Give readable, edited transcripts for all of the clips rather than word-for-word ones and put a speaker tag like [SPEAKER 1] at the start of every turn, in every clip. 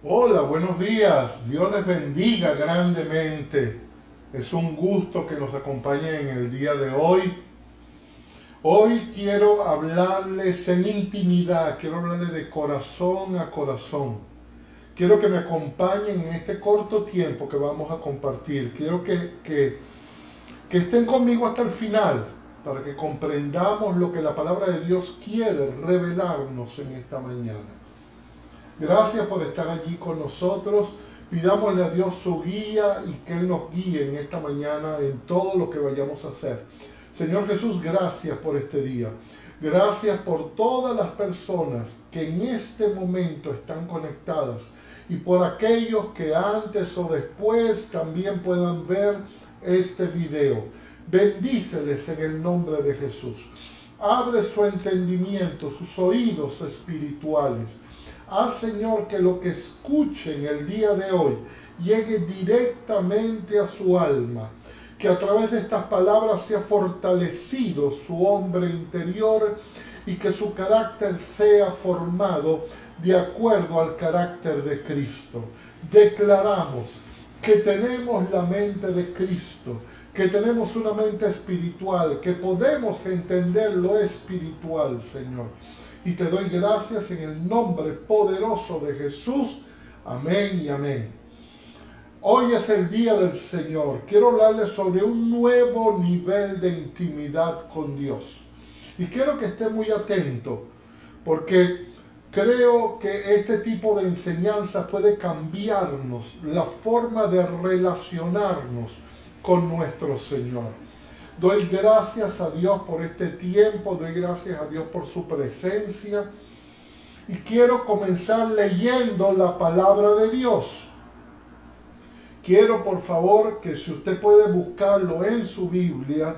[SPEAKER 1] Hola, buenos días. Dios les bendiga grandemente. Es un gusto que nos acompañen en el día de hoy. Hoy quiero hablarles en intimidad, quiero hablarles de corazón a corazón. Quiero que me acompañen en este corto tiempo que vamos a compartir. Quiero que estén conmigo hasta el final para que comprendamos lo que la palabra de Dios quiere revelarnos en esta mañana. Gracias por estar allí con nosotros. Pidámosle a Dios su guía y que Él nos guíe en esta mañana en todo lo que vayamos a hacer. Señor Jesús, gracias por este día. Gracias por todas las personas que en este momento están conectadas y por aquellos que antes o después también puedan ver este video. Bendíceles en el nombre de Jesús. Abre su entendimiento, sus oídos espirituales. Haz, Señor, que lo que escuchen el día de hoy llegue directamente a su alma, que a través de estas palabras sea fortalecido su hombre interior y que su carácter sea formado de acuerdo al carácter de Cristo. Declaramos que tenemos la mente de Cristo, que tenemos una mente espiritual, que podemos entender lo espiritual, Señor. Y te doy gracias en el nombre poderoso de Jesús. Amén y amén. Hoy es el día del Señor. Quiero hablarles sobre un nuevo nivel de intimidad con Dios. Y quiero que esté muy atento, porque creo que este tipo de enseñanza puede cambiarnos la forma de relacionarnos con nuestro Señor. Doy gracias a Dios por este tiempo, doy gracias a Dios por su presencia y quiero comenzar leyendo la palabra de Dios. Quiero por favor que si usted puede buscarlo en su Biblia,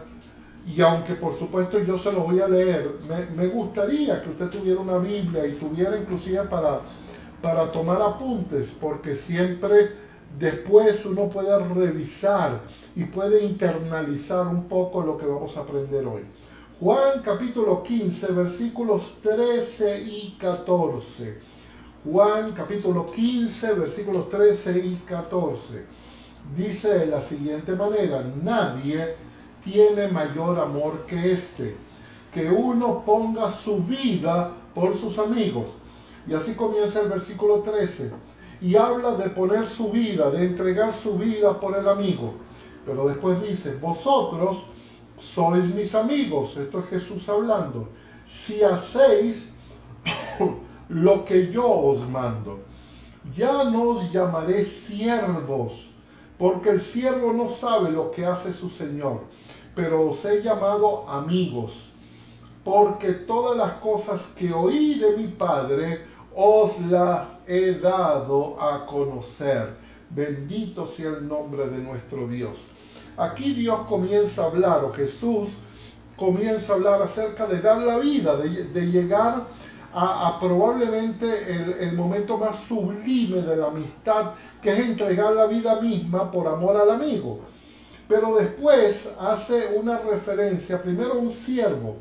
[SPEAKER 1] y aunque por supuesto yo se lo voy a leer, me gustaría que usted tuviera una Biblia y tuviera inclusive para tomar apuntes, porque siempre después uno puede revisar y puede internalizar un poco lo que vamos a aprender hoy. Juan capítulo 15, versículos 13 y 14. Juan capítulo 15, versículos 13 y 14. Dice de la siguiente manera: nadie tiene mayor amor que este, que uno ponga su vida por sus amigos. Y así comienza el versículo 13. Y habla de poner su vida, de entregar su vida por el amigo. Pero después dice: vosotros sois mis amigos. Esto es Jesús hablando. Si hacéis lo que yo os mando. Ya no os llamaré siervos, porque el siervo no sabe lo que hace su Señor, pero os he llamado amigos, porque todas las cosas que oí de mi Padre os las he dado a conocer. Bendito sea el nombre de nuestro Dios. Aquí Dios comienza a hablar, o Jesús comienza a hablar acerca de dar la vida, de llegar a probablemente el momento más sublime de la amistad, que es entregar la vida misma por amor al amigo. Pero después hace una referencia, primero a un siervo.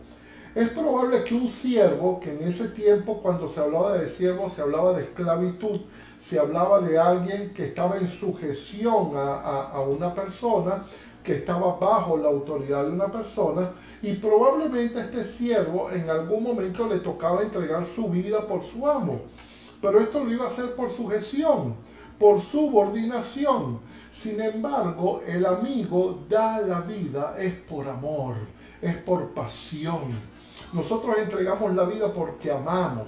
[SPEAKER 1] Es probable que un siervo, que en ese tiempo cuando se hablaba de siervo se hablaba de esclavitud, se hablaba de alguien que estaba en sujeción a una persona, que estaba bajo la autoridad de una persona, y probablemente a este siervo en algún momento le tocaba entregar su vida por su amo. Pero esto lo iba a hacer por sujeción, por subordinación. Sin embargo, el amigo da la vida es por amor, es por pasión. Nosotros entregamos la vida porque amamos.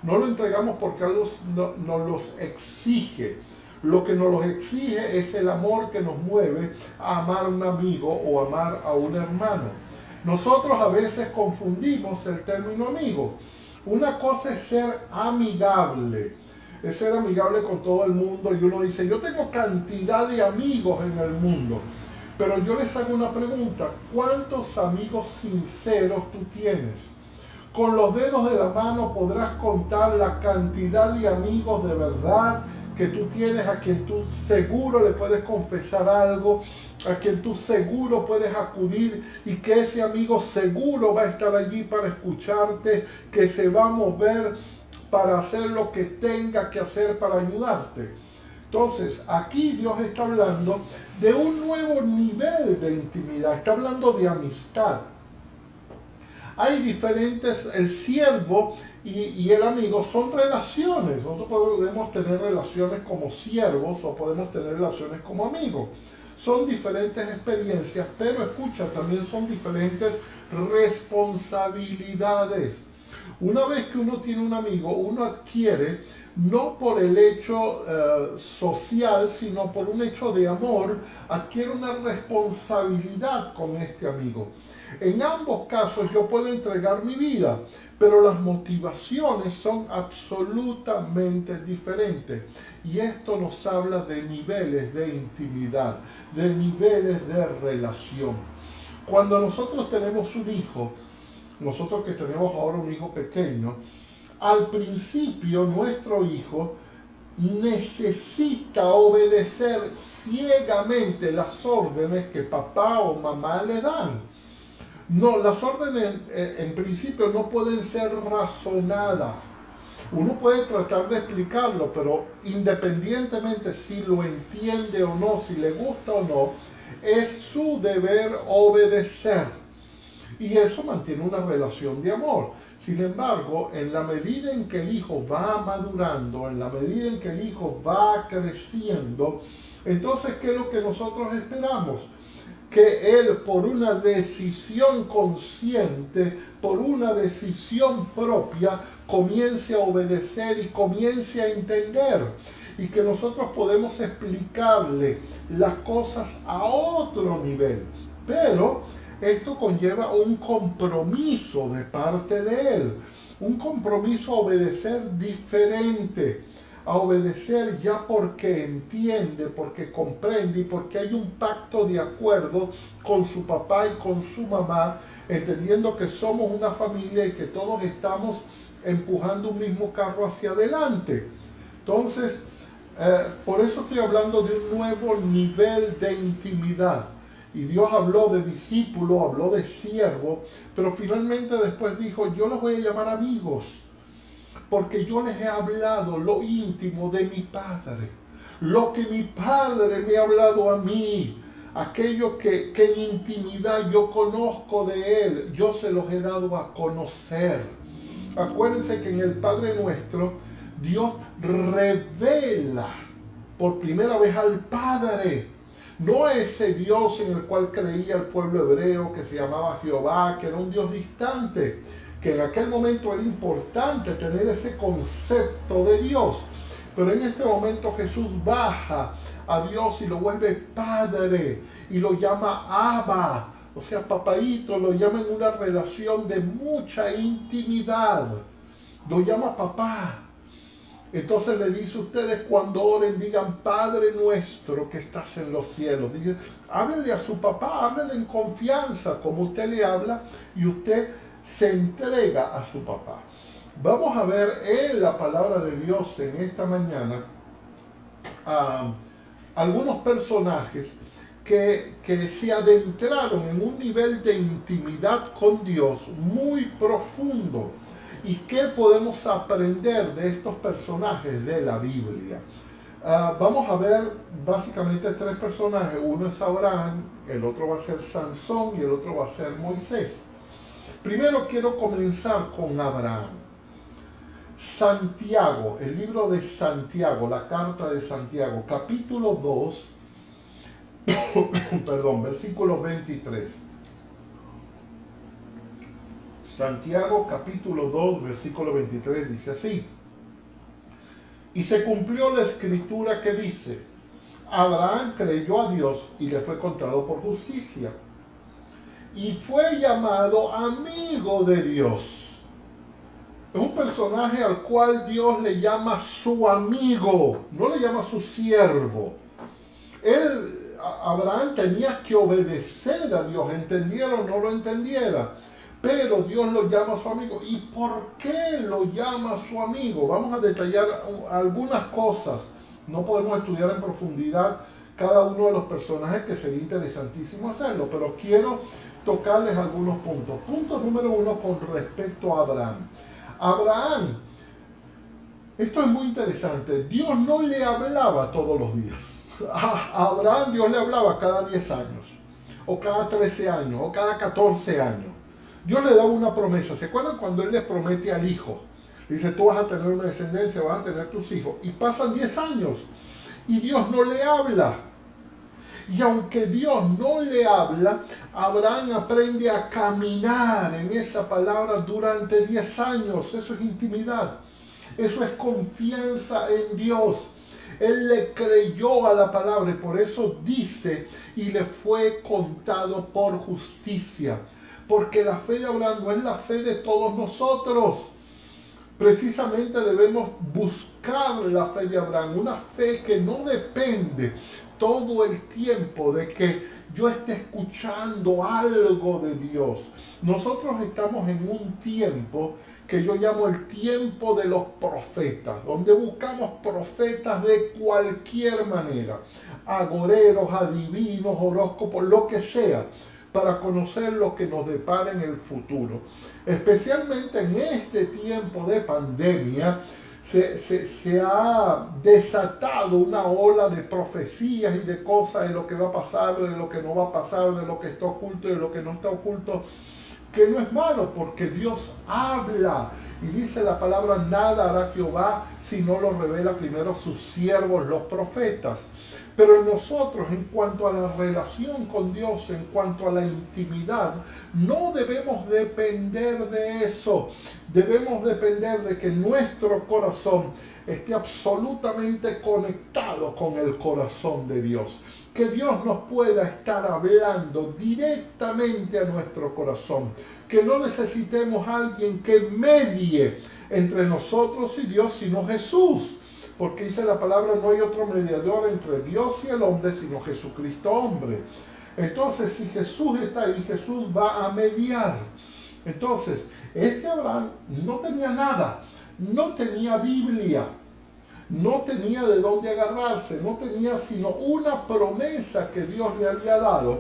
[SPEAKER 1] No lo entregamos porque algo nos los exige. Lo que nos los exige es el amor que nos mueve a amar a un amigo o amar a un hermano. Nosotros a veces confundimos el término amigo. Una cosa es ser amigable, es ser amigable con todo el mundo, y uno dice: yo tengo cantidad de amigos en el mundo. Pero yo les hago una pregunta: ¿cuántos amigos sinceros tú tienes? Con los dedos de la mano podrás contar la cantidad de amigos de verdad que tú tienes, a quien tú seguro le puedes confesar algo, a quien tú seguro puedes acudir, y que ese amigo seguro va a estar allí para escucharte, que se va a mover para hacer lo que tenga que hacer para ayudarte. Entonces, aquí Dios está hablando de un nuevo nivel de intimidad, está hablando de amistad. Hay diferentes, el siervo y el amigo son relaciones. Nosotros podemos tener relaciones como siervos o podemos tener relaciones como amigos. Son diferentes experiencias, pero escucha, también son diferentes responsabilidades. Una vez que uno tiene un amigo, uno adquiere, no por el hecho social, sino por un hecho de amor, adquiere una responsabilidad con este amigo. En ambos casos yo puedo entregar mi vida, pero las motivaciones son absolutamente diferentes. Y esto nos habla de niveles de intimidad, de niveles de relación. Cuando nosotros tenemos un hijo, nosotros que tenemos ahora un hijo pequeño, al principio nuestro hijo necesita obedecer ciegamente las órdenes que papá o mamá le dan. No, las órdenes en principio no pueden ser razonadas. Uno puede tratar de explicarlo, pero independientemente si lo entiende o no, si le gusta o no, es su deber obedecer. Y eso mantiene una relación de amor. Sin embargo, en la medida en que el hijo va madurando, en la medida en que el hijo va creciendo, entonces, ¿qué es lo que nosotros esperamos? Que él, por una decisión consciente, por una decisión propia, comience a obedecer y comience a entender. Y que nosotros podemos explicarle las cosas a otro nivel. Pero esto conlleva un compromiso de parte de él. Un compromiso a obedecer diferente. A obedecer ya porque entiende, porque comprende y porque hay un pacto de acuerdo con su papá y con su mamá, entendiendo que somos una familia y que todos estamos empujando un mismo carro hacia adelante. Entonces, por eso estoy hablando de un nuevo nivel de intimidad. Y Dios habló de discípulo, habló de siervo, pero finalmente después dijo, yo los voy a llamar amigos. Porque yo les he hablado lo íntimo de mi Padre, lo que mi Padre me ha hablado a mí, aquello que en intimidad yo conozco de Él, yo se los he dado a conocer. Acuérdense que en el Padre Nuestro, Dios revela por primera vez al Padre, no a ese Dios en el cual creía el pueblo hebreo que se llamaba Jehová, que era un Dios distante, que en aquel momento era importante tener ese concepto de Dios. Pero en este momento Jesús baja a Dios y lo vuelve Padre y lo llama Abba, o sea, papaíto, lo llama en una relación de mucha intimidad, lo llama papá. Entonces le dice a ustedes cuando oren, digan Padre nuestro que estás en los cielos. Dice, háblenle a su papá, háblenle en confianza como usted le habla y usted se entrega a su papá. Vamos a ver en la palabra de Dios en esta mañana algunos personajes que se adentraron en un nivel de intimidad con Dios muy profundo. ¿Y qué podemos aprender de estos personajes de la Biblia? Vamos a ver básicamente tres personajes. Uno es Abraham, el otro va a ser Sansón y el otro va a ser Moisés. Primero quiero comenzar con Abraham. Santiago, el libro de Santiago, la carta de Santiago, capítulo 2, perdón, versículo 23. Santiago capítulo 2, versículo 23 dice así. Y se cumplió la escritura que dice, Abraham creyó a Dios y le fue contado por justicia. Y fue llamado amigo de Dios. Es un personaje al cual Dios le llama su amigo, no le llama su siervo. Abraham tenía que obedecer a Dios, entendiera o no lo entendiera. Pero Dios lo llama su amigo. ¿Y por qué lo llama su amigo? Vamos a detallar algunas cosas. No podemos estudiar en profundidad cada uno de los personajes, que sería interesantísimo hacerlo, pero quiero tocarles algunos puntos. Punto número 1 con respecto a Abraham. Abraham Esto es muy interesante. Dios no le hablaba todos los días. A Abraham Dios le hablaba cada 10 años, o cada 13 años, o cada 14 años. Dios le daba una promesa. ¿Se acuerdan cuando Él le promete al hijo? Le dice, tú vas a tener una descendencia, vas a tener tus hijos. Y pasan 10 años y Dios no le habla. Y aunque Dios no le habla, Abraham aprende a caminar en esa palabra durante 10 años. Eso es intimidad. Eso es confianza en Dios. Él le creyó a la palabra y por eso dice, y le fue contado por justicia. Porque la fe de Abraham no es la fe de todos nosotros. Precisamente debemos buscar la fe de Abraham, una fe que no depende todo el tiempo de que yo esté escuchando algo de Dios. Nosotros estamos en un tiempo que yo llamo el tiempo de los profetas, donde buscamos profetas de cualquier manera, agoreros, adivinos, horóscopos, lo que sea, para conocer lo que nos depara en el futuro. Especialmente en este tiempo de pandemia, se ha desatado una ola de profecías y de cosas de lo que va a pasar, de lo que no va a pasar, de lo que está oculto y de lo que no está oculto, que no es malo porque Dios habla. Y dice la palabra, nada hará Jehová si no lo revela primero sus siervos, los profetas. Pero nosotros, en cuanto a la relación con Dios, en cuanto a la intimidad, no debemos depender de eso. Debemos depender de que nuestro corazón esté absolutamente conectado con el corazón de Dios. Que Dios nos pueda estar hablando directamente a nuestro corazón. Que no necesitemos a alguien que medie entre nosotros y Dios, sino Jesús. Porque dice la palabra, no hay otro mediador entre Dios y el hombre, sino Jesucristo hombre. Entonces, si Jesús está ahí, Jesús va a mediar. Entonces, este Abraham no tenía nada, no tenía Biblia, no tenía de dónde agarrarse, no tenía sino una promesa que Dios le había dado.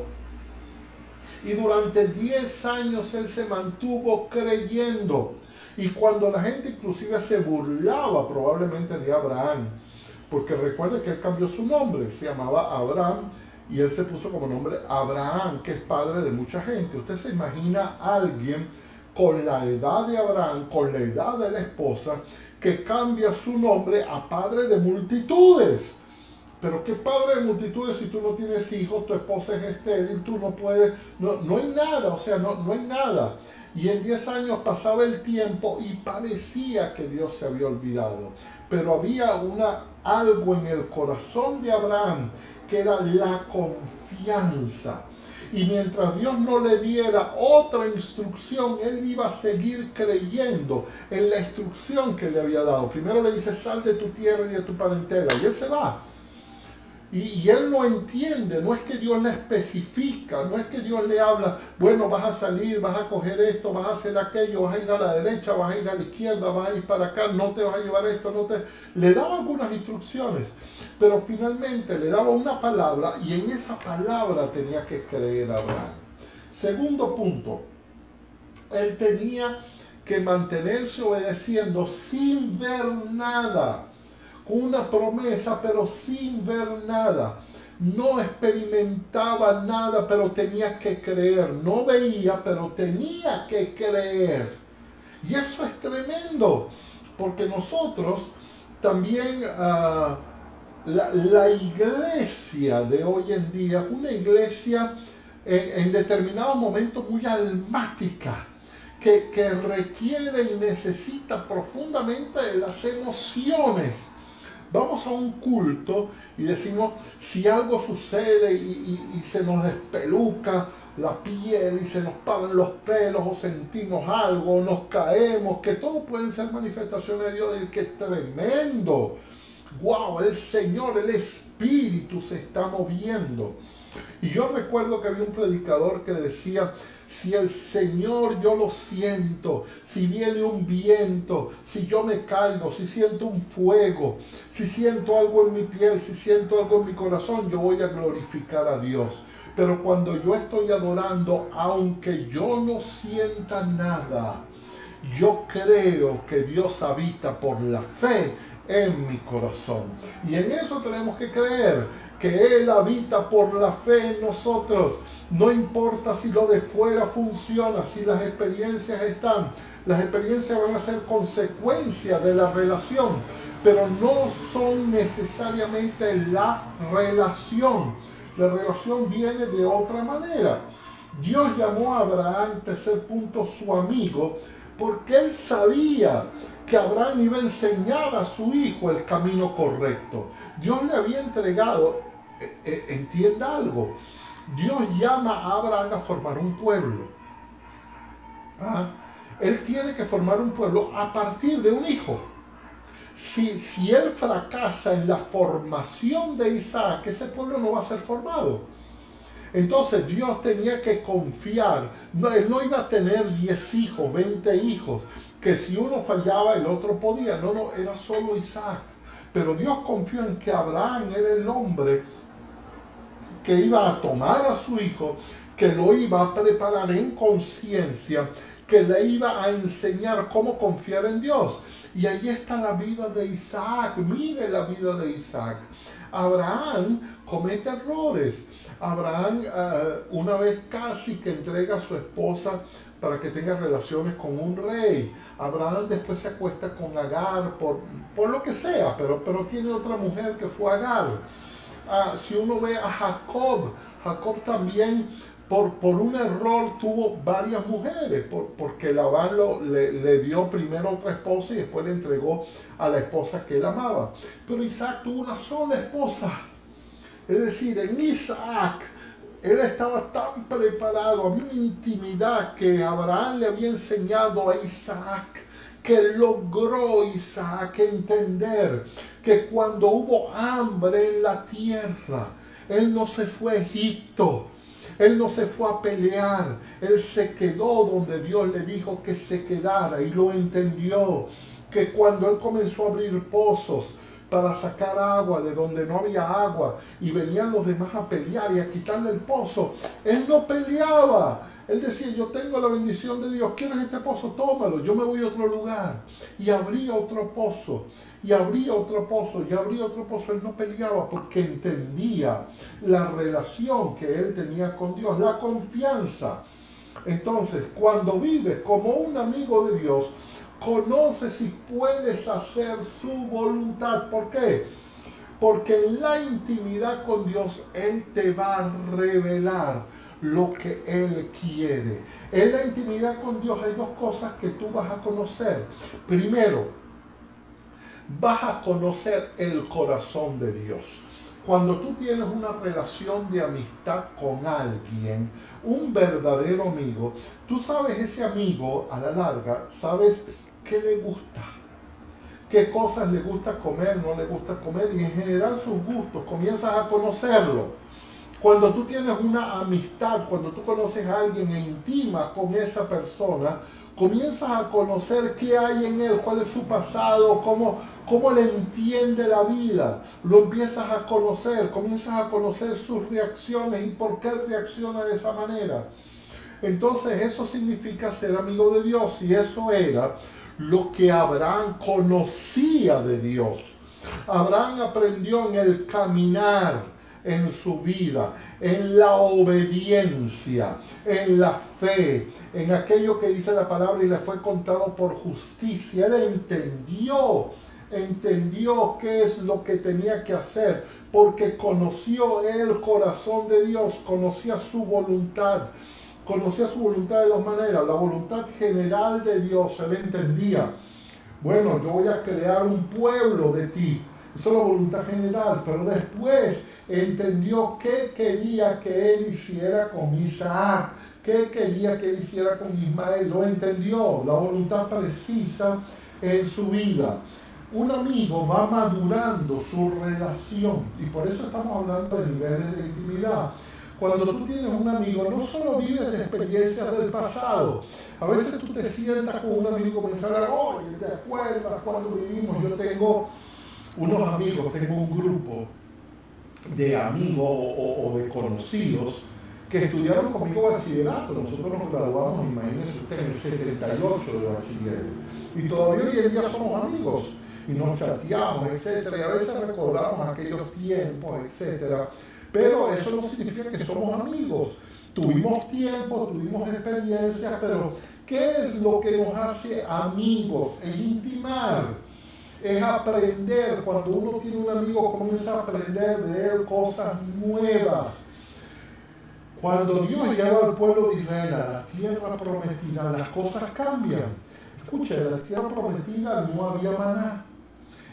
[SPEAKER 1] Y durante 10 años él se mantuvo creyendo. Y cuando la gente inclusive se burlaba probablemente de Abraham, porque recuerde que él cambió su nombre, se llamaba Abraham y él se puso como nombre Abraham, que es padre de mucha gente. Usted se imagina a alguien con la edad de Abraham, con la edad de la esposa, que cambia su nombre a padre de multitudes. Pero qué padre de multitudes si tú no tienes hijos, tu esposa es estéril, tú no puedes, no hay nada, o sea, no hay nada. Y en 10 años pasaba el tiempo y parecía que Dios se había olvidado. Pero había algo en el corazón de Abraham que era la confianza. Y mientras Dios no le diera otra instrucción, él iba a seguir creyendo en la instrucción que le había dado. Primero le dice, sal de tu tierra y de tu parentela. Y él se va. Y él no entiende, no es que Dios le especifica, no es que Dios le habla, bueno, vas a salir, vas a coger esto, vas a hacer aquello, vas a ir a la derecha, vas a ir a la izquierda, vas a ir para acá, no te vas a llevar esto, no te... Le daba algunas instrucciones, pero finalmente le daba una palabra y en esa palabra tenía que creer Abraham. Segundo punto, él tenía que mantenerse obedeciendo sin ver nada. Con una promesa, pero sin ver nada. No experimentaba nada, pero tenía que creer. No veía, pero tenía que creer. Y eso es tremendo, porque nosotros también, la iglesia de hoy en día es una iglesia en determinados momentos muy almática, que requiere y necesita profundamente de las emociones. Vamos a un culto y decimos, si algo sucede y se nos despeluca la piel y se nos paran los pelos o sentimos algo o nos caemos, que todo pueden ser manifestaciones de Dios, que es tremendo. ¡Wow! El Señor, el Espíritu se está moviendo. Y yo recuerdo que había un predicador que decía, si el Señor yo lo siento, si viene un viento, si yo me caigo, si siento un fuego, si siento algo en mi piel, si siento algo en mi corazón, yo voy a glorificar a Dios. Pero cuando yo estoy adorando, aunque yo no sienta nada, yo creo que Dios habita por la fe en mi corazón. Y en eso tenemos que creer, que Él habita por la fe en nosotros. No importa si lo de fuera funciona, si las experiencias están. Las experiencias van a ser consecuencia de la relación, pero no son necesariamente la relación. La relación viene de otra manera. Dios llamó a Abraham, tercer punto, su amigo, porque Él sabía que Abraham iba a enseñar a su hijo el camino correcto. Dios le había entregado, entienda algo, Dios llama a Abraham a formar un pueblo. ¿Ah? Él tiene que formar un pueblo a partir de un hijo. Si él fracasa en la formación de Isaac, ese pueblo no va a ser formado. Entonces Dios tenía que confiar. No, él no iba a tener 10 hijos, 20 hijos, que si uno fallaba el otro podía. No, era solo Isaac. Pero Dios confió en que Abraham era el hombre que iba a tomar a su hijo, que lo iba a preparar en conciencia, que le iba a enseñar cómo confiar en Dios. Y ahí está la vida de Isaac. Mire la vida de Isaac. Abraham comete errores. Abraham una vez casi que entrega a su esposa para que tenga relaciones con un rey. Abraham después se acuesta con Agar por lo que sea, pero tiene otra mujer que fue Agar. Si uno ve a Jacob también por un error tuvo varias mujeres, porque Labán le dio primero otra esposa y después le entregó a la esposa que él amaba. Pero Isaac tuvo una sola esposa. Es decir, en Isaac, él estaba tan preparado, había una intimidad que Abraham le había enseñado a Isaac, que logró Isaac entender que cuando hubo hambre en la tierra, él no se fue a Egipto, él no se fue a pelear, él se quedó donde Dios le dijo que se quedara y lo entendió, que cuando él comenzó a abrir pozos para sacar agua de donde no había agua y venían los demás a pelear y a quitarle el pozo, él no peleaba. Él decía, yo tengo la bendición de Dios, ¿quieres este pozo? Tómalo, yo me voy a otro lugar. Y abría otro pozo, y abría otro pozo, y abría otro pozo. Él no peleaba porque entendía la relación que él tenía con Dios, la confianza. Entonces, cuando vives como un amigo de Dios, conoces si puedes hacer su voluntad. ¿Por qué? Porque en la intimidad con Dios, Él te va a revelar lo que Él quiere. En la intimidad con Dios hay dos cosas que tú vas a conocer. Primero, vas a conocer el corazón de Dios. Cuando tú tienes una relación de amistad con alguien, un verdadero amigo, tú sabes ese amigo a la larga, sabes qué le gusta, qué cosas le gusta comer, no le gusta comer, y en general sus gustos, comienzas a conocerlo. Cuando tú tienes una amistad, cuando tú conoces a alguien e intimas con esa persona, comienzas a conocer qué hay en él, cuál es su pasado, cómo le entiende la vida. Lo empiezas a conocer, comienzas a conocer sus reacciones y por qué reacciona de esa manera. Entonces eso significa ser amigo de Dios, y eso era lo que Abraham conocía de Dios. Abraham aprendió en el caminar en su vida, en la obediencia, en la fe, en aquello que dice la palabra y le fue contado por justicia. Él entendió qué es lo que tenía que hacer, porque conoció el corazón de Dios, conocía su voluntad. Conocía su voluntad de dos maneras. La voluntad general de Dios, él entendía, bueno, yo voy a crear un pueblo de ti. Esa es la voluntad general, pero después entendió qué quería que él hiciera con Isaac, qué quería que él hiciera con Ismael. Lo entendió, la voluntad precisa en su vida. Un amigo va madurando su relación, y por eso estamos hablando de niveles de intimidad. Cuando tú tienes un amigo, no solo vives de experiencias del pasado. A veces tú te sientas con un amigo y comienzas a hablar, oye, ¿te acuerdas cuando vivimos? Yo tengo unos amigos, tengo un grupo de amigos o de conocidos que estudiaron conmigo bachillerato. Nosotros nos graduamos, imagínense usted, en el 78 de bachiller. Y todavía hoy en día somos amigos. y nos chateamos, etcétera, y a veces recordamos aquellos tiempos, etcétera, pero eso no significa que somos amigos. Tuvimos tiempo, tuvimos experiencias, pero ¿qué es lo que nos hace amigos? Es intimar, es aprender. Cuando uno tiene un amigo, comienza a aprender de él cosas nuevas. Cuando Dios lleva al pueblo de Israel a la tierra prometida, las cosas cambian. Escucha, en la tierra prometida no había maná.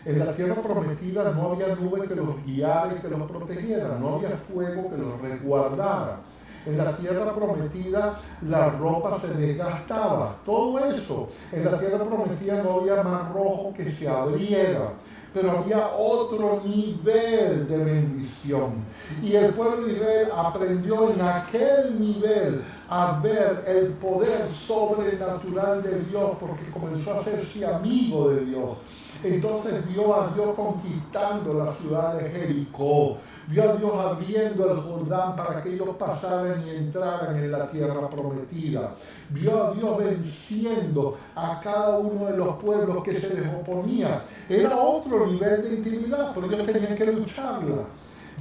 [SPEAKER 1] En la tierra prometida no había nube que los guiara y que los protegiera. No había fuego que los resguardara. En la tierra prometida la ropa se desgastaba. Todo eso. En la tierra prometida no había mar rojo que se abriera. Pero había otro nivel de bendición. Y el pueblo de Israel aprendió en aquel nivel a ver el poder sobrenatural de Dios, porque comenzó a hacerse amigo de Dios. Entonces vio a Dios conquistando la ciudad de Jericó, vio a Dios abriendo el Jordán para que ellos pasaran y entraran en la tierra prometida, vio a Dios venciendo a cada uno de los pueblos que se les oponía. Era otro nivel de intimidad, pero ellos tenían que lucharla.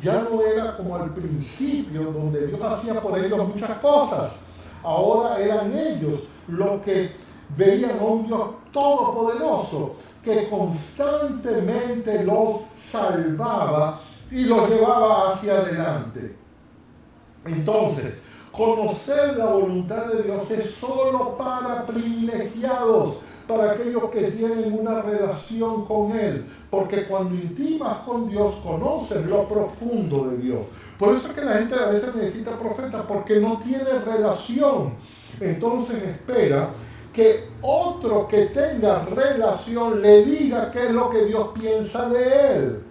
[SPEAKER 1] Ya no era como al principio, donde Dios hacía por ellos muchas cosas. Ahora eran ellos los que veían a un Dios todopoderoso que constantemente los salvaba y los llevaba hacia adelante. Entonces, conocer la voluntad de Dios es solo para privilegiados, para aquellos que tienen una relación con Él, porque cuando intimas con Dios, conoces lo profundo de Dios. Por eso es que la gente a veces necesita profetas, porque no tiene relación. Entonces espera que otro que tenga relación le diga qué es lo que Dios piensa de él.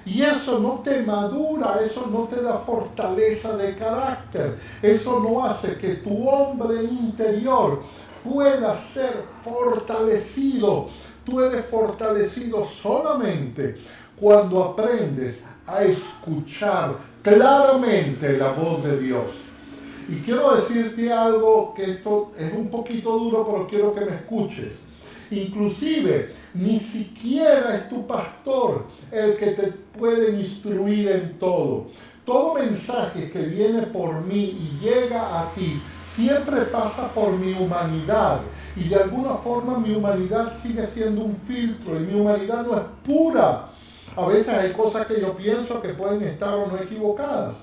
[SPEAKER 1] Y eso no te madura, eso no te da fortaleza de carácter, eso no hace que tu hombre interior pueda ser fortalecido. Tú eres fortalecido solamente cuando aprendes a escuchar claramente la voz de Dios. Y quiero decirte algo, que esto es un poquito duro, pero quiero que me escuches. Inclusive, ni siquiera es tu pastor el que te puede instruir en todo. Todo mensaje que viene por mí y llega a ti, siempre pasa por mi humanidad. Y de alguna forma mi humanidad sigue siendo un filtro y mi humanidad no es pura. A veces hay cosas que yo pienso que pueden estar o no equivocadas.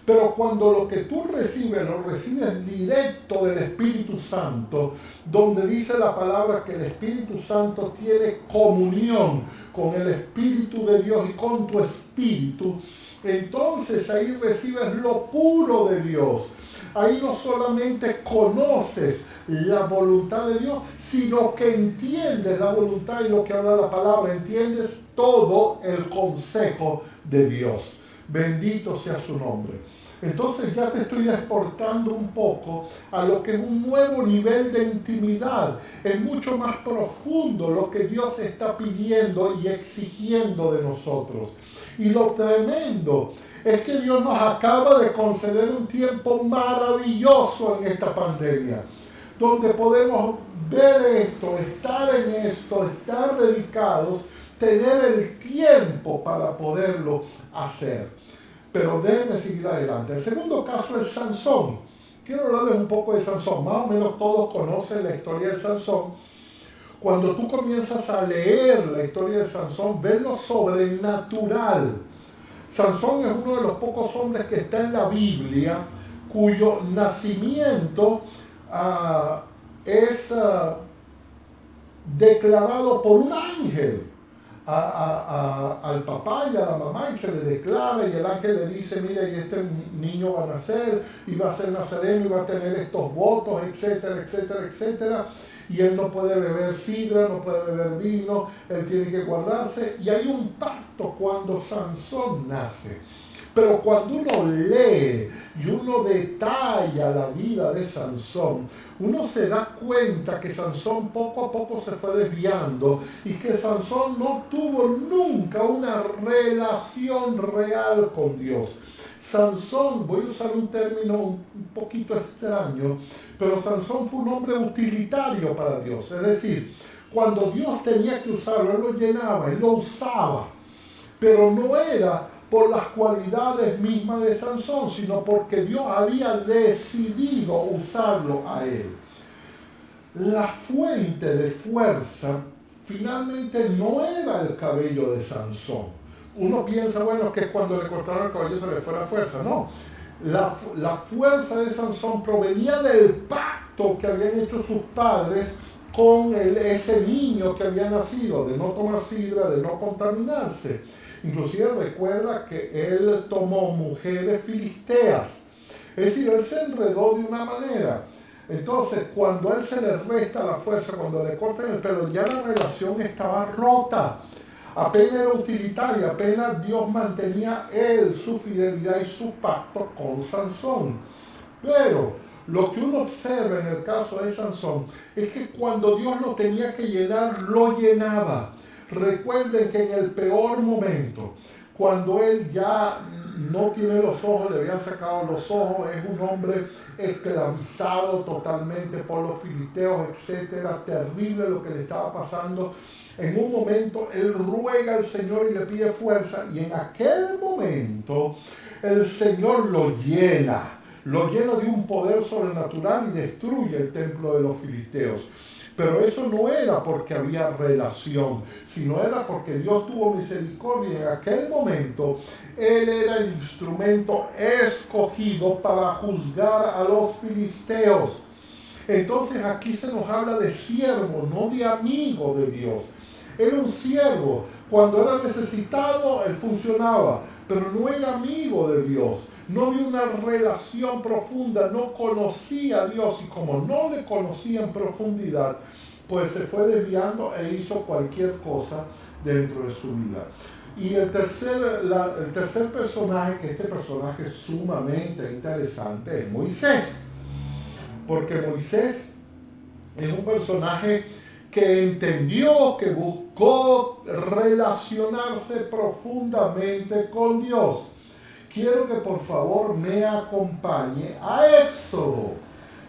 [SPEAKER 1] Pero cuando lo que tú recibes, lo recibes directo del Espíritu Santo, donde dice la palabra que el Espíritu Santo tiene comunión con el Espíritu de Dios y con tu espíritu, entonces ahí recibes lo puro de Dios. Ahí no solamente conoces la voluntad de Dios, sino que entiendes la voluntad y lo que habla la palabra, entiendes todo el consejo de Dios. Bendito sea su nombre. Entonces ya te estoy exportando un poco a lo que es un nuevo nivel de intimidad. Es mucho más profundo lo que Dios está pidiendo y exigiendo de nosotros. Y lo tremendo es que Dios nos acaba de conceder un tiempo maravilloso en esta pandemia, donde podemos ver esto, estar en esto, estar dedicados, tener el tiempo para poderlo hacer. Pero déjenme seguir adelante. El segundo caso es Sansón. Quiero hablarles un poco de Sansón. Más o menos todos conocen la historia de Sansón. Cuando tú comienzas a leer la historia de Sansón, ves lo sobrenatural. Sansón es uno de los pocos hombres que está en la Biblia cuyo nacimiento es declarado por un ángel al papá y a la mamá, y se le declara, y el ángel le dice: mira, y este niño va a nacer y va a ser nazareno y va a tener estos votos, etcétera, etcétera, etcétera, y él no puede beber sidra, no puede beber vino, él tiene que guardarse. Y hay un pacto cuando Sansón nace. Pero cuando uno lee y uno detalla la vida de Sansón, uno se da cuenta que Sansón poco a poco se fue desviando y que Sansón no tuvo nunca una relación real con Dios. Sansón, voy a usar un término un poquito extraño, pero Sansón fue un hombre utilitario para Dios. Es decir, Cuando Dios tenía que usarlo, Él lo llenaba, Él lo usaba. Pero no era por las cualidades mismas de Sansón, sino porque Dios había decidido usarlo a él. La fuente de fuerza finalmente no era el cabello de Sansón. Uno piensa, bueno, que cuando le cortaron el cabello se le fue la fuerza. No, la fuerza de Sansón provenía del pacto que habían hecho sus padres con ese niño que había nacido, de no tomar sidra, de no contaminarse. Inclusive recuerda que él tomó mujeres filisteas. Es decir, él se enredó de una manera. Entonces, cuando a él se le resta la fuerza, cuando le cortan el pelo, ya la relación estaba rota. Apenas era utilitaria, apenas Dios mantenía él su fidelidad y su pacto con Sansón. Pero lo que uno observa en el caso de Sansón es que cuando Dios lo tenía que llenar, lo llenaba. Recuerden que en el peor momento, cuando él ya no tiene los ojos, le habían sacado los ojos, es un hombre esclavizado totalmente por los filisteos, etcétera, terrible lo que le estaba pasando. En un momento él ruega al Señor y le pide fuerza, y en aquel momento el Señor lo llena de un poder sobrenatural y destruye el templo de los filisteos. Pero eso no era porque había relación, sino era porque Dios tuvo misericordia. En aquel momento, Él era el instrumento escogido para juzgar a los filisteos. Entonces aquí se nos habla de siervo, no de amigo de Dios. Era un siervo. Cuando era necesitado, Él funcionaba, pero no era amigo de Dios. No había una relación profunda, no conocía a Dios, y como no le conocía en profundidad, pues se fue desviando e hizo cualquier cosa dentro de su vida. Y el tercer personaje, que este personaje es sumamente interesante, es Moisés. Porque Moisés es un personaje que entendió, que buscó relacionarse profundamente con Dios. Quiero que por favor me acompañe a Éxodo,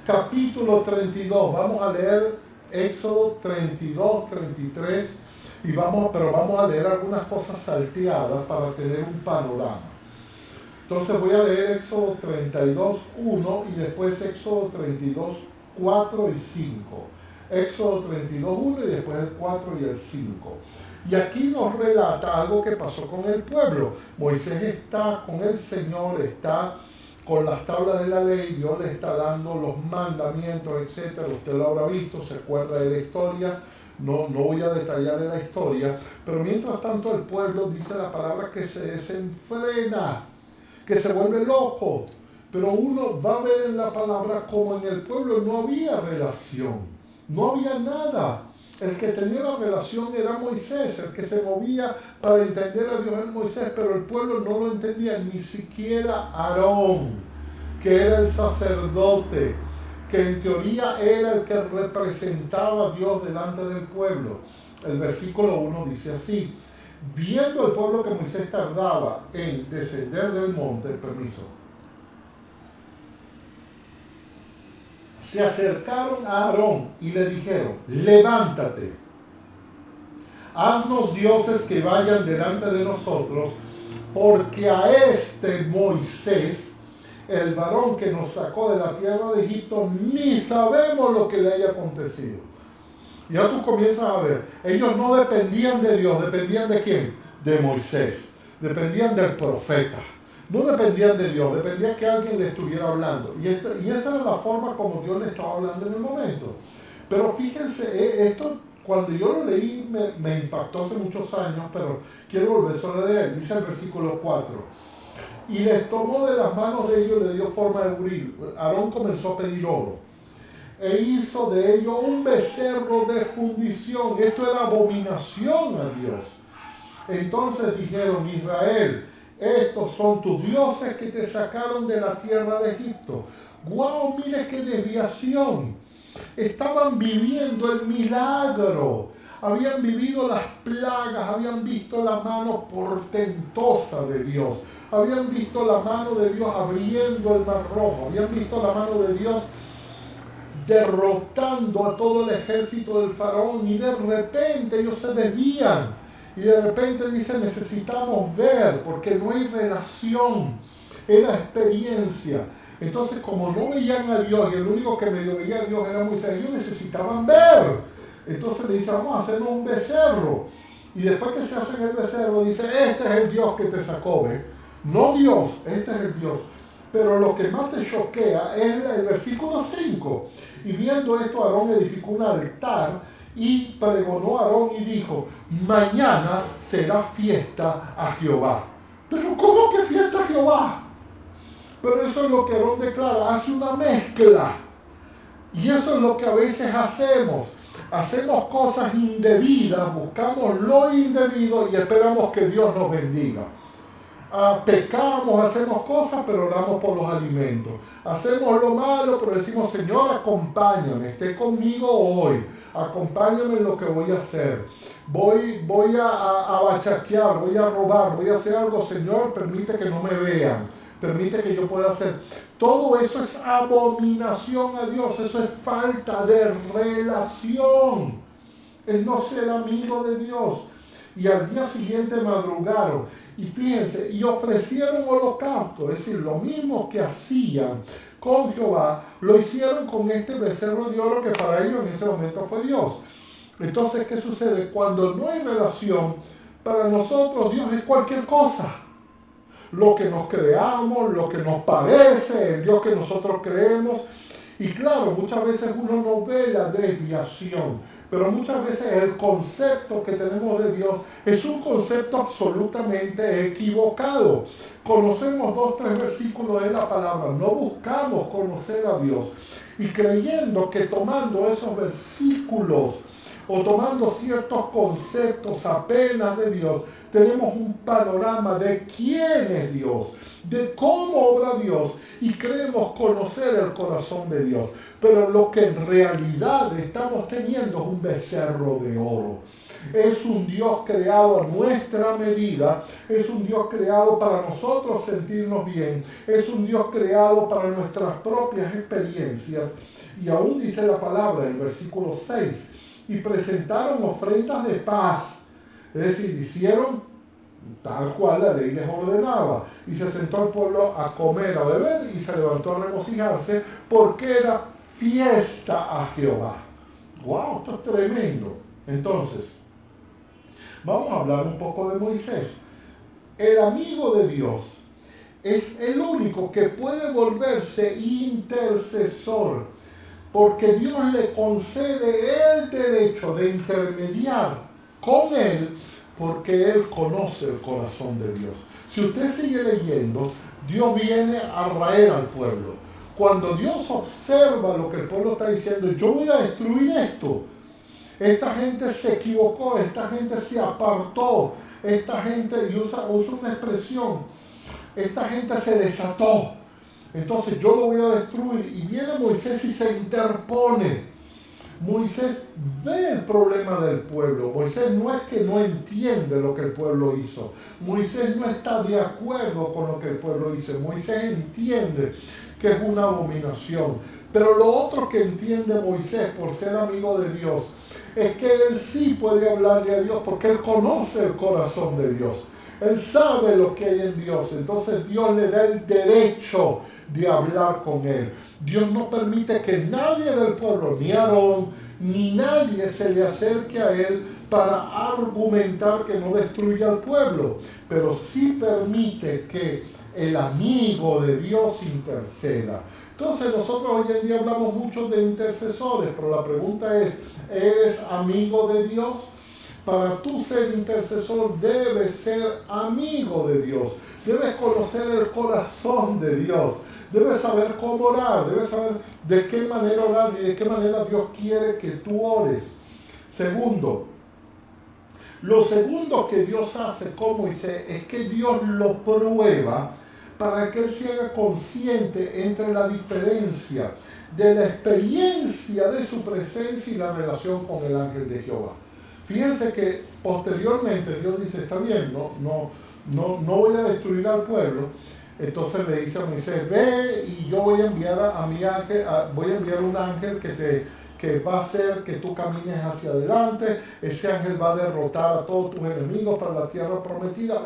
[SPEAKER 1] capítulo 32. Vamos a leer Éxodo 32, 33, pero vamos a leer algunas cosas salteadas para tener un panorama. Entonces voy a leer Éxodo 32, 1 y después Éxodo 32, 4 y 5. Éxodo 32, 1 y después el 4 y el 5. Y aquí nos relata algo que pasó con el pueblo. Moisés está con el Señor, está con las tablas de la ley, Dios le está dando los mandamientos, etc. Usted lo habrá visto, se acuerda de la historia. No voy a detallar la historia, pero mientras tanto el pueblo, dice la palabra, que se desenfrena, que se vuelve loco. Pero uno va a ver en la palabra como en el pueblo no había relación, no había nada. El que tenía la relación era Moisés, el que se movía para entender a Dios era Moisés, pero el pueblo no lo entendía, ni siquiera Aarón, que era el sacerdote, que en teoría era el que representaba a Dios delante del pueblo. El versículo 1 dice así: viendo el pueblo que Moisés tardaba en descender del monte, se acercaron a Aarón y le dijeron: levántate, haznos dioses que vayan delante de nosotros, porque a este Moisés, el varón que nos sacó de la tierra de Egipto, ni sabemos lo que le haya acontecido. Ya tú comienzas a ver, ellos no dependían de Dios, ¿dependían de quién? De Moisés, dependían del profeta. No dependían de Dios, dependía que alguien le estuviera hablando. Y esa era la forma como Dios le estaba hablando en el momento. Pero fíjense, esto cuando yo lo leí me impactó hace muchos años, pero quiero volver a leer. Dice el versículo 4. Y les tomó de las manos de ellos y le dio forma de buril. Aarón comenzó a pedir oro. E hizo de ello un becerro de fundición. Esto era abominación a Dios. Entonces dijeron: Israel, estos son tus dioses que te sacaron de la tierra de Egipto. ¡Guau! Mire qué desviación. Estaban viviendo el milagro. Habían vivido las plagas, habían visto la mano portentosa de Dios. Habían visto la mano de Dios abriendo el mar rojo. Habían visto la mano de Dios derrotando a todo el ejército del faraón, y de repente ellos se desvían y de repente dicen necesitamos ver porque no hay relación, era experiencia. Entonces como no veían a Dios y el único que medio veía a Dios era Moisés, ellos necesitaban ver. Entonces le dicen vamos a hacernos un becerro, y después que se hacen el becerro dice este es el Dios que te sacó, ¿ves? No Dios, este es el Dios. Pero lo que más te choquea es el versículo 5. Y viendo esto, Aarón edificó un altar y pregonó a Aarón y dijo, mañana será fiesta a Jehová. Pero ¿cómo que fiesta a Jehová? Pero eso es lo que Aarón declara, hace una mezcla. Y eso es lo que a veces hacemos. Hacemos cosas indebidas, buscamos lo indebido y esperamos que Dios nos bendiga. Pecamos, hacemos cosas, pero oramos por los alimentos. Hacemos lo malo, pero decimos, Señor, acompáñame, esté conmigo hoy. Acompáñame en lo que voy a hacer. Voy a bachaquear, voy a robar, voy a hacer algo, Señor, permite que no me vean. Permite que yo pueda hacer. Todo eso es abominación a Dios, eso es falta de relación. Es no ser amigo de Dios. Y al día siguiente madrugaron y fíjense, y ofrecieron holocausto, es decir, lo mismo que hacían con Jehová, lo hicieron con este becerro de oro que para ellos en ese momento fue Dios. Entonces, ¿qué sucede? Cuando no hay relación, para nosotros Dios es cualquier cosa. Lo que nos creamos, lo que nos parece, el Dios que nosotros creemos. Y claro, muchas veces uno no ve la desviación, pero muchas veces el concepto que tenemos de Dios es un concepto absolutamente equivocado. Conocemos 2, 3 versículos de la palabra, no buscamos conocer a Dios. Y creyendo que tomando esos versículos o tomando ciertos conceptos apenas de Dios, tenemos un panorama de quién es Dios, de cómo obra Dios, y creemos conocer el corazón de Dios. Pero lo que en realidad estamos teniendo es un becerro de oro. Es un Dios creado a nuestra medida, es un Dios creado para nosotros sentirnos bien, es un Dios creado para nuestras propias experiencias. Y aún dice la palabra en el versículo 6, y presentaron ofrendas de paz, es decir, hicieron tal cual la ley les ordenaba, y se sentó el pueblo a comer, a beber, y se levantó a regocijarse, porque era fiesta a Jehová. ¡Wow! Esto es tremendo. Entonces, vamos a hablar un poco de Moisés. El amigo de Dios es el único que puede volverse intercesor, porque Dios le concede el derecho de intermediar con él, porque él conoce el corazón de Dios. Si usted sigue leyendo, Dios viene a raer al pueblo. Cuando Dios observa lo que el pueblo está diciendo, yo voy a destruir esto. Esta gente se equivocó, esta gente se apartó, esta gente, y usa una expresión, esta gente se desató. Entonces yo lo voy a destruir. Y viene Moisés y se interpone. Moisés ve el problema del pueblo. Moisés no es que no entiende lo que el pueblo hizo. Moisés no está de acuerdo con lo que el pueblo hizo. Moisés entiende que es una abominación. Pero lo otro que entiende Moisés por ser amigo de Dios es que él sí puede hablarle a Dios porque él conoce el corazón de Dios. Él sabe lo que hay en Dios. Entonces Dios le da el derecho de hablar con él. Dios no permite que nadie del pueblo, ni Aarón, ni nadie se le acerque a él para argumentar que no destruya al pueblo, pero sí permite que el amigo de Dios interceda. Entonces nosotros hoy en día hablamos mucho de intercesores, pero la pregunta es, ¿eres amigo de Dios? Para tú ser intercesor debes ser amigo de Dios, debes conocer el corazón de Dios, debes saber cómo orar, debes saber de qué manera orar y de qué manera Dios quiere que tú ores. Segundo, lo segundo que Dios hace con Moisés es que Dios lo prueba para que él se haga consciente entre la diferencia de la experiencia de su presencia y la relación con el ángel de Jehová. Fíjense que posteriormente Dios dice, está bien, no voy a destruir al pueblo, Entonces le dice a Moisés, ve y yo voy a enviar a mi ángel, voy a enviar un ángel que va a hacer que tú camines hacia adelante. Ese ángel va a derrotar a todos tus enemigos para la tierra prometida.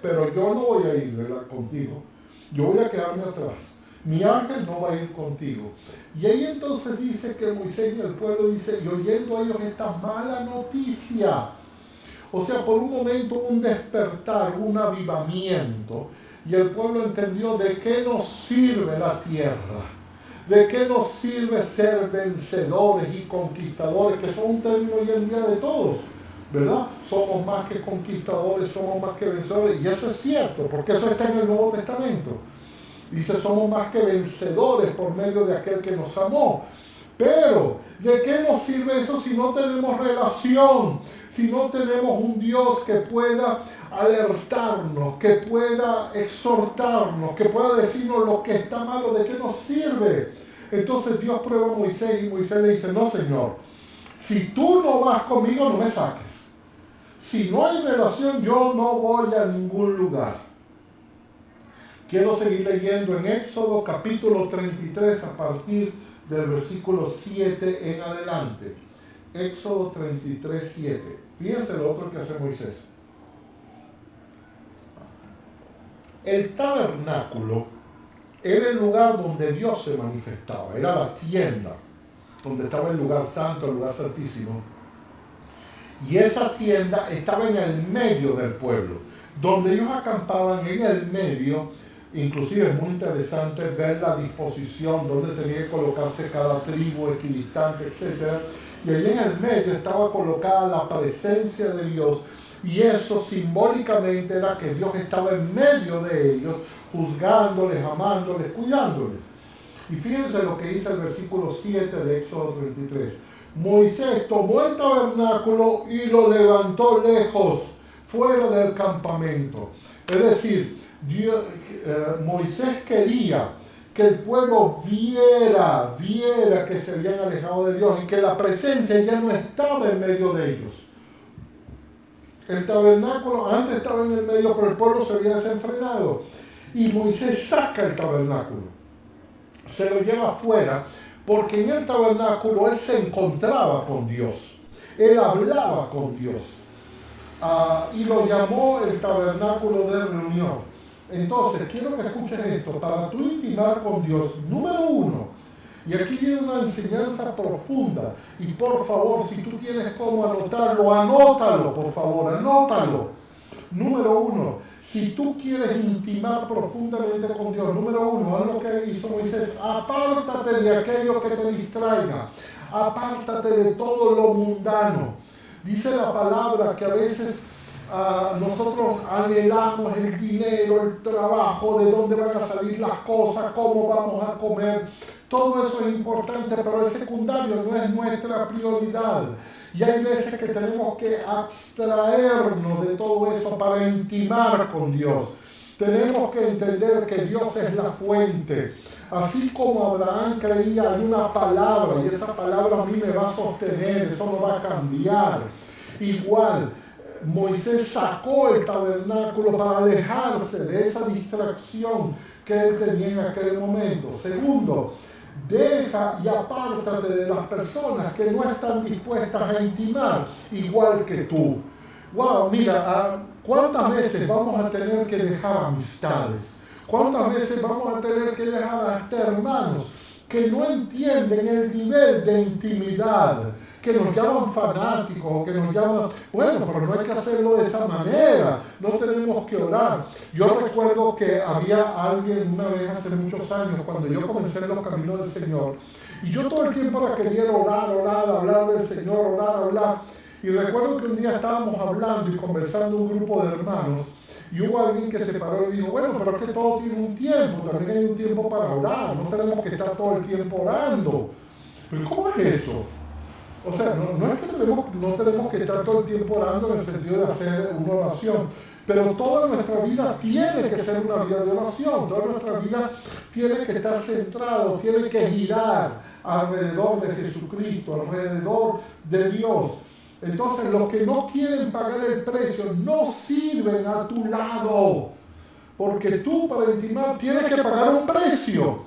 [SPEAKER 1] Pero yo no voy a ir, ¿verdad?, contigo. Yo voy a quedarme atrás. Mi ángel no va a ir contigo. Y ahí entonces dice que Moisés y el pueblo dice, y oyendo ellos esta mala noticia, o sea, por un momento un despertar, un avivamiento, y el pueblo entendió de qué nos sirve la tierra, de qué nos sirve ser vencedores y conquistadores, que son un término hoy en día de todos, ¿verdad? Somos más que conquistadores, somos más que vencedores, y eso es cierto, porque eso está en el Nuevo Testamento. Dice, somos más que vencedores por medio de aquel que nos amó. Pero, ¿de qué nos sirve eso si no tenemos relación? Si no tenemos un Dios que pueda alertarnos, que pueda exhortarnos, que pueda decirnos lo que está malo, ¿de qué nos sirve? Entonces Dios prueba a Moisés y Moisés le dice, no, Señor, si tú no vas conmigo, no me saques. Si no hay relación, yo no voy a ningún lugar. Quiero seguir leyendo en Éxodo capítulo 33 a partir del versículo 7 en adelante. Éxodo 33, 7. Fíjense lo otro que hace Moisés. El tabernáculo era el lugar donde Dios se manifestaba, era la tienda, donde estaba el lugar santo, el lugar santísimo. Y esa tienda estaba en el medio del pueblo, donde ellos acampaban en el medio. Inclusive es muy interesante ver la disposición, donde tenía que colocarse cada tribu, equidistante, etc. Y allí en el medio estaba colocada la presencia de Dios, y eso simbólicamente era que Dios estaba en medio de ellos, juzgándoles, amándoles, cuidándoles. Y fíjense lo que dice el versículo 7 de Éxodo 33. Moisés tomó el tabernáculo y lo levantó lejos, fuera del campamento. Es decir, Moisés quería que el pueblo viera que se habían alejado de Dios y que la presencia ya no estaba en medio de ellos. El tabernáculo antes estaba en el medio, pero el pueblo se había desenfrenado. Y Moisés saca el tabernáculo, se lo lleva afuera, porque en el tabernáculo él se encontraba con Dios, él hablaba con Dios. Y lo llamó el tabernáculo de reunión. Entonces, quiero que escuches esto. Para tú intimar con Dios, número uno, y aquí viene una enseñanza profunda, y por favor, si tú tienes cómo anotarlo, anótalo, por favor, anótalo. Número uno, si tú quieres intimar profundamente con Dios, número uno, haz lo que hizo Moisés, apártate de aquello que te distraiga, apártate de todo lo mundano. Dice la palabra que a veces nosotros anhelamos el dinero, el trabajo, de dónde van a salir las cosas, cómo vamos a comer. Todo eso es importante, pero es secundario, no es nuestra prioridad. Y hay veces que tenemos que abstraernos de todo eso para intimar con Dios. Tenemos que entender que Dios es la fuente. Así como Abraham creía en una palabra, y esa palabra a mí me va a sostener, eso no va a cambiar. Igual, Moisés sacó el tabernáculo para alejarse de esa distracción que él tenía en aquel momento. Segundo, deja y apártate de las personas que no están dispuestas a intimar igual que tú. Wow, mira, ¿cuántas veces vamos a tener que dejar amistades? ¿Cuántas veces vamos a tener que dejar hasta hermanos que no entienden el nivel de intimidad, que nos llaman fanáticos, que nos llaman, bueno, pero no hay que hacerlo de esa manera, no tenemos que orar? Yo recuerdo que había alguien una vez hace muchos años, cuando yo comencé en los caminos del Señor, y yo todo el tiempo quería orar, hablar del Señor, hablar. Y recuerdo que un día estábamos hablando y conversando un grupo de hermanos, y hubo alguien que se paró y dijo, bueno, pero es que todo tiene un tiempo, también hay un tiempo para orar, no tenemos que estar todo el tiempo orando. ¿Pero cómo es eso? O sea, no es que no tenemos que estar todo el tiempo orando en el sentido de hacer una oración, pero toda nuestra vida tiene que ser una vida de oración, toda nuestra vida tiene que estar centrado, tiene que girar alrededor de Jesucristo, alrededor de Dios. Entonces, los que no quieren pagar el precio no sirven a tu lado. porque tú para intimar tienes que pagar un precio.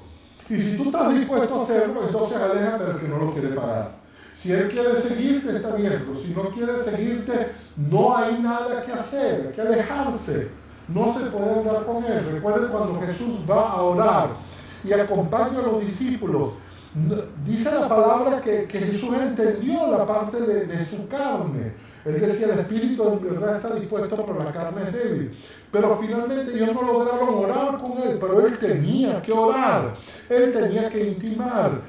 [SPEAKER 1] Y si tú estás dispuesto a hacerlo, entonces aléjate del que no lo quiere pagar. Si él quiere seguirte, está bien, pero si no quiere seguirte, no hay nada que hacer, hay que alejarse. No se puede andar con él. Recuerden cuando Jesús va a orar y acompaña a los discípulos, dice la palabra que Jesús entendió la parte de su carne. Él decía, el espíritu en verdad está dispuesto, pero la carne es débil. Pero finalmente ellos no lograron orar con él, pero él tenía que orar, él tenía que intimar.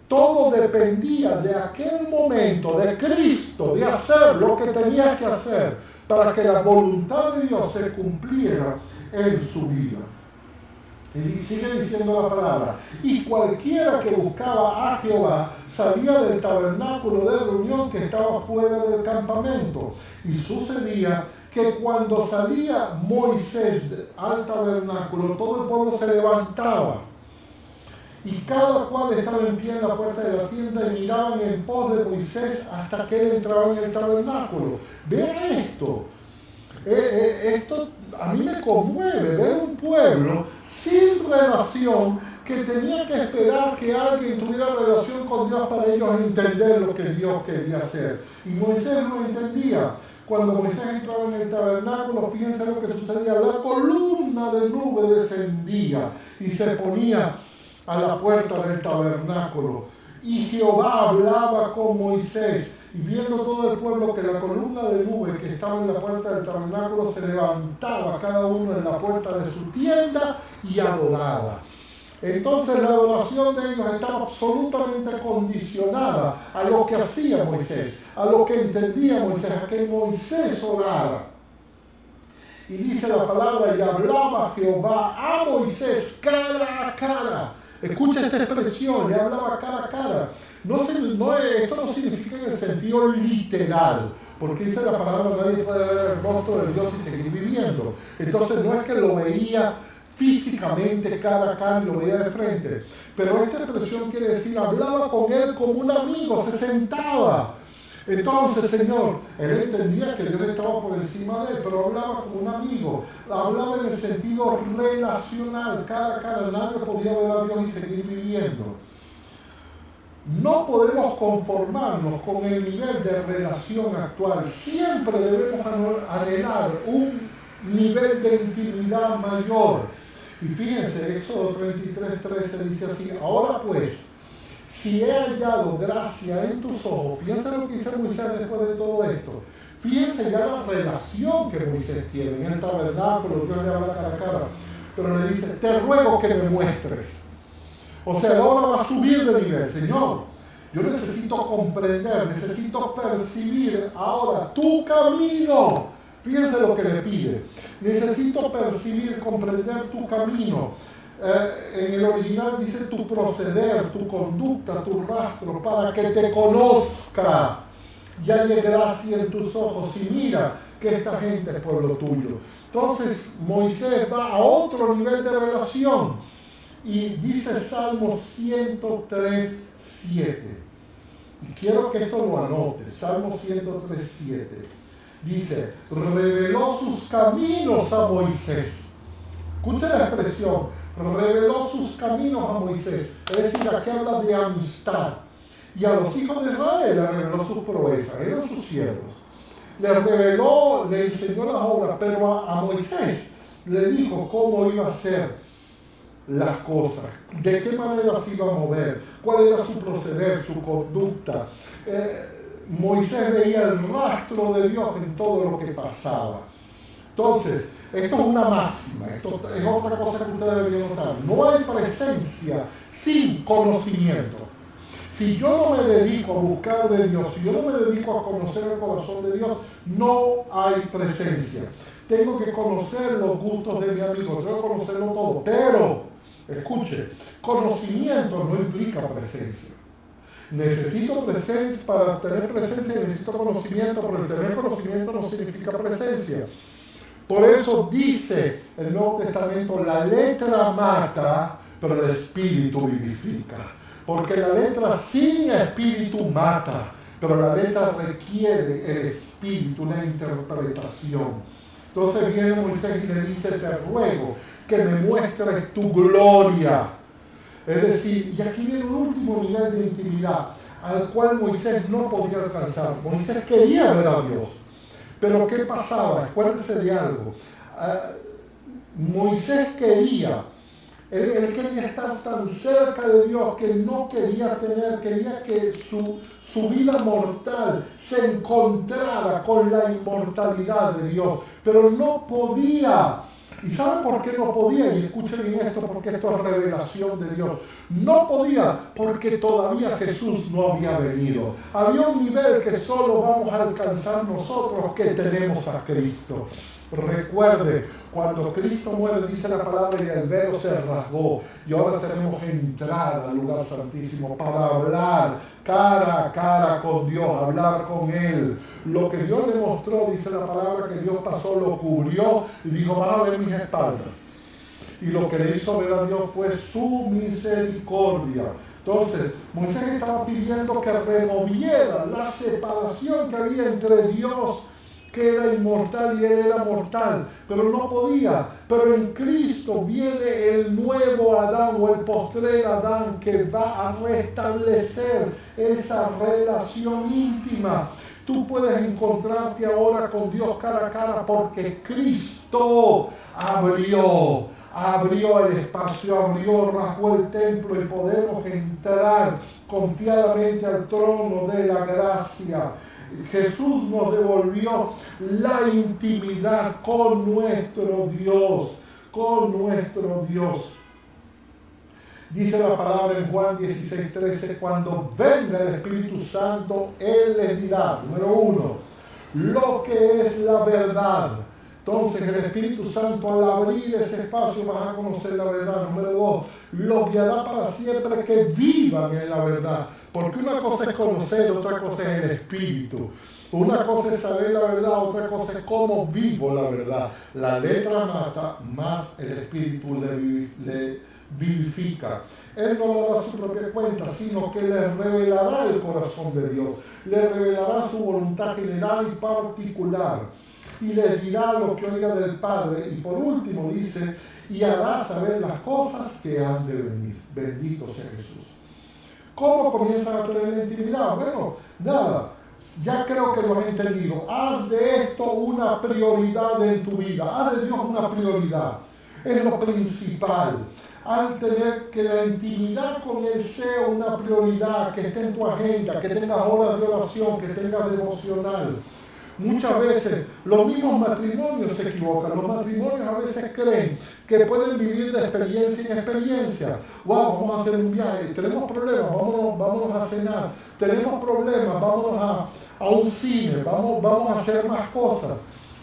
[SPEAKER 1] Todo dependía de aquel momento, de Cristo, de hacer lo que tenía que hacer para que la voluntad de Dios se cumpliera en su vida. Y sigue diciendo la palabra, y cualquiera que buscaba a Jehová salía del tabernáculo de reunión que estaba fuera del campamento. Y sucedía que cuando salía Moisés al tabernáculo, todo el pueblo se levantaba. Y cada cual estaba en pie en la puerta de la tienda y miraban en pos de Moisés hasta que él entraba en el tabernáculo. Vean esto. Esto a mí me conmueve, ver un pueblo sin relación que tenía que esperar que alguien tuviera relación con Dios para ellos entender lo que Dios quería hacer. Y Moisés no entendía. Cuando Moisés entraba en el tabernáculo, fíjense lo que sucedía. La columna de nube descendía y se ponía a la puerta del tabernáculo. Y Jehová hablaba con Moisés. Y viendo todo el pueblo que la columna de nube que estaba en la puerta del tabernáculo se levantaba cada uno en la puerta de su tienda y adoraba. Entonces la adoración de ellos estaba absolutamente condicionada a lo que hacía Moisés, a lo que entendía Moisés, a que Moisés orara. Y dice la palabra, y hablaba Jehová a Moisés cara a cara. Escucha esta expresión, le hablaba cara a cara. Esto no significa en el sentido literal, porque dice la palabra, nadie puede ver el rostro de Dios y seguir viviendo. Entonces no es que lo veía físicamente cara a cara y lo veía de frente. Pero esta expresión quiere decir, hablaba con él como un amigo, se sentaba. Entonces, Señor, él entendía que Dios estaba por encima de él, pero hablaba como un amigo, hablaba en el sentido relacional, cara a cara, nadie podía ver a Dios y seguir viviendo. No podemos conformarnos con el nivel de relación actual, siempre debemos anhelar un nivel de intimidad mayor. Y fíjense, Éxodo 33:13 dice así, ahora pues, si he hallado gracia en tus ojos, fíjense lo que dice Moisés después de todo esto. Fíjense ya la relación que Moisés tiene en el tabernáculo, Dios le habla cara a cara, pero le dice, te ruego que me muestres. O sea, ahora va a subir de nivel, Señor. Yo necesito comprender, necesito percibir ahora tu camino. Fíjense lo que le pide. Necesito percibir, comprender tu camino. En el original dice tu proceder, tu conducta, tu rastro, para que te conozca y haya gracia en tus ojos y mira que esta gente es pueblo tuyo. Entonces Moisés va a otro nivel de relación y dice Salmo 103:7. Y quiero que esto lo anote, Salmo 103:7. Dice, reveló sus caminos a Moisés. Escucha la expresión, reveló sus caminos a Moisés. Es decir, aquí habla de amistad. Y a los hijos de Israel le reveló sus proezas, eran sus siervos. Le reveló, le enseñó las obras, pero a Moisés le dijo cómo iba a hacer las cosas, de qué manera se iba a mover, cuál era su proceder, su conducta. Moisés veía el rastro de Dios en todo lo que pasaba. Entonces, esto es una máxima, esto es otra cosa que ustedes deberían notar. No hay presencia sin conocimiento. Si yo no me dedico a buscar de Dios, si yo no me dedico a conocer el corazón de Dios, no hay presencia. Tengo que conocer los gustos de mi amigo, tengo que conocerlo todo, pero, escuche, conocimiento no implica presencia. Necesito presencia, para tener presencia necesito conocimiento, pero el tener conocimiento no significa presencia. Por eso dice el Nuevo Testamento, la letra mata, pero el espíritu vivifica. Porque la letra sin espíritu mata, pero la letra requiere el espíritu, una interpretación. Entonces viene Moisés y le dice, te ruego que me muestres tu gloria. Es decir, y aquí viene un último nivel de intimidad al cual Moisés no podía alcanzar. Moisés quería ver a Dios, pero ¿qué pasaba? Acuérdense de algo. Moisés quería, él quería estar tan cerca de Dios que no quería que su vida mortal se encontrara con la inmortalidad de Dios, pero no podía. ¿Y saben por qué no podía? Y escuchen bien esto, porque esto es revelación de Dios. No podía porque todavía Jesús no había venido. Había un nivel que solo vamos a alcanzar nosotros que tenemos a Cristo. Recuerde, cuando Cristo muere, dice la palabra, y el velo se rasgó. Y ahora tenemos entrada al lugar santísimo para hablar cara a cara con Dios, hablar con Él. Lo que Dios le mostró, dice la palabra, que Dios pasó, lo cubrió y dijo, vas a ver mis espaldas. Y lo que le hizo ver a Dios fue su misericordia. Entonces, Moisés estaba pidiendo que removiera la separación que había entre Dios, que era inmortal, y él era mortal, pero no podía. Pero en Cristo viene el nuevo Adán, o el postrer Adán, que va a restablecer esa relación íntima. Tú puedes encontrarte ahora con Dios cara a cara porque Cristo abrió el espacio, rasgó el templo, y podemos entrar confiadamente al trono de la gracia. Jesús nos devolvió la intimidad con nuestro Dios, Dice la palabra en Juan 16:13, cuando venga el Espíritu Santo, Él les dirá, número 1, lo que es la verdad. Entonces el Espíritu Santo, al abrir ese espacio, vas a conocer la verdad. Número 2, los guiará para siempre que vivan en la verdad. Porque una cosa es conocer, otra cosa es el Espíritu. Una cosa es saber la verdad, otra cosa es cómo vivo la verdad. La letra mata, más el Espíritu le vivifica. Él no le da su propia cuenta, sino que le revelará el corazón de Dios. Le revelará su voluntad general y particular. Y les dirá lo que oiga del Padre. Y por último dice, y hará saber las cosas que han de venir. Bendito sea Jesús. ¿Cómo comienzan a tener la intimidad? Bueno, nada. Ya creo que lo has entendido. Haz de esto una prioridad en tu vida. Haz de Dios una prioridad. Es lo principal. Al tener que la intimidad con Él sea una prioridad, que esté en tu agenda, que tengas horas de oración, que tengas devocional. Muchas veces los mismos matrimonios se equivocan. Los matrimonios a veces creen que pueden vivir de experiencia en experiencia. Wow, vamos a hacer un viaje, tenemos problemas, vámonos a cenar. Tenemos problemas, vámonos a un cine, vamos a hacer más cosas.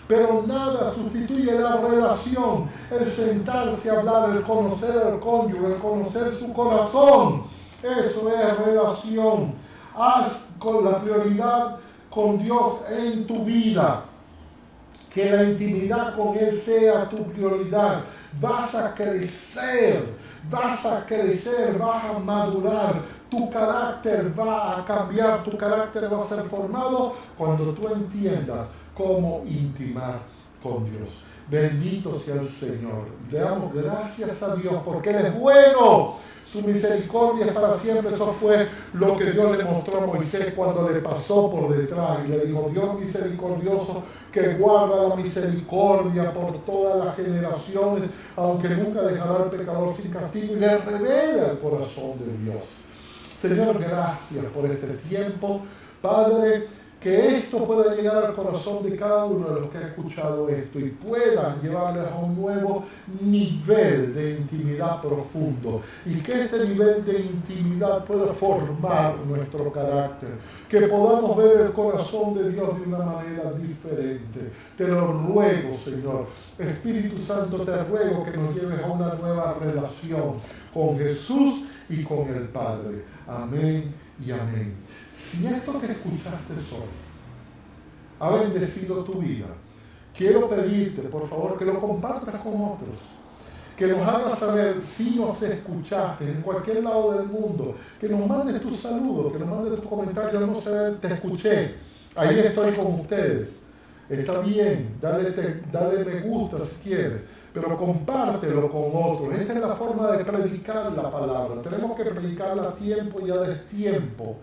[SPEAKER 1] Pero nada sustituye la relación, el sentarse a hablar, el conocer al cónyuge, el conocer su corazón. Eso es relación. Haz con la prioridad con Dios en tu vida, que la intimidad con Él sea tu prioridad. Vas a crecer, vas a madurar, tu carácter va a cambiar, tu carácter va a ser formado cuando tú entiendas cómo intimar con Dios. Bendito sea el Señor. Le damos gracias a Dios porque Él es bueno. Su misericordia es para siempre. Eso fue lo que Dios le mostró a Moisés cuando le pasó por detrás y le dijo, Dios misericordioso, que guarda la misericordia por todas las generaciones, aunque nunca dejará al pecador sin castigo, y le revela el corazón de Dios. Señor, gracias por este tiempo. Padre, que esto pueda llegar al corazón de cada uno de los que ha escuchado esto y puedan llevarles a un nuevo nivel de intimidad profundo, y que este nivel de intimidad pueda formar nuestro carácter, que podamos ver el corazón de Dios de una manera diferente. Te lo ruego, Señor. Espíritu Santo, te ruego que nos lleves a una nueva relación con Jesús y con el Padre. Amén y amén. Si esto que escuchaste hoy ha bendecido tu vida, quiero pedirte, por favor, que lo compartas con otros, que nos hagas saber si nos escuchaste en cualquier lado del mundo, que nos mandes tu saludo, que nos mandes tu comentario, no sé, te escuché, ahí estoy con ustedes. Está bien, dale me gusta si quieres, pero compártelo con otros. Esta es la forma de predicar la palabra. Tenemos que predicarla a tiempo y a destiempo.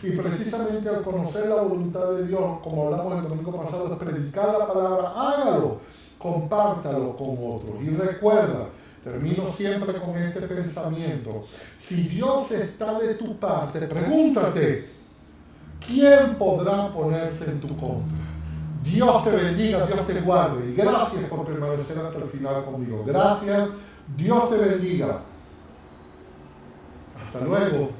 [SPEAKER 1] Y precisamente al conocer la voluntad de Dios, como hablamos el domingo pasado, es predicar la palabra, hágalo, compártalo con otros. Y recuerda, termino siempre con este pensamiento, si Dios está de tu parte, pregúntate, ¿quién podrá ponerse en tu contra? Dios te bendiga, Dios te guarde, y gracias por permanecer hasta el final conmigo. Gracias, Dios te bendiga. Hasta luego.